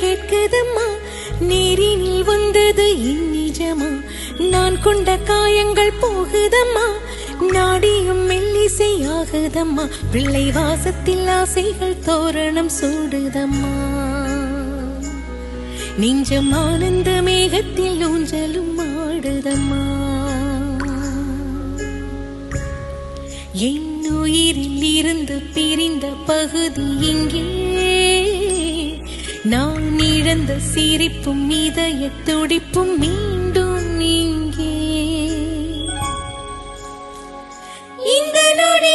கேட்குதம்மா, நேரினில் வந்தது இந்நிஜமா, நான் கொண்ட காயங்கள் போகுதம்மா, நாடியும் மெல்லிசையாகுதம்மா, பிள்ளை வாசத்தில் ஆசைகள் தோரணம் சூடுதம்மா, நெஞ்சம் ஆனந்த மேகத்தில் ஊஞ்சலும் ஆடுதம்மா, என் உயிரில் இருந்து பிரிந்த பகுதி இங்கே, நான் இழந்த சிரிப்பும் இதய துடிப்பும் மீண்டும் இங்கே, இந்த நொடி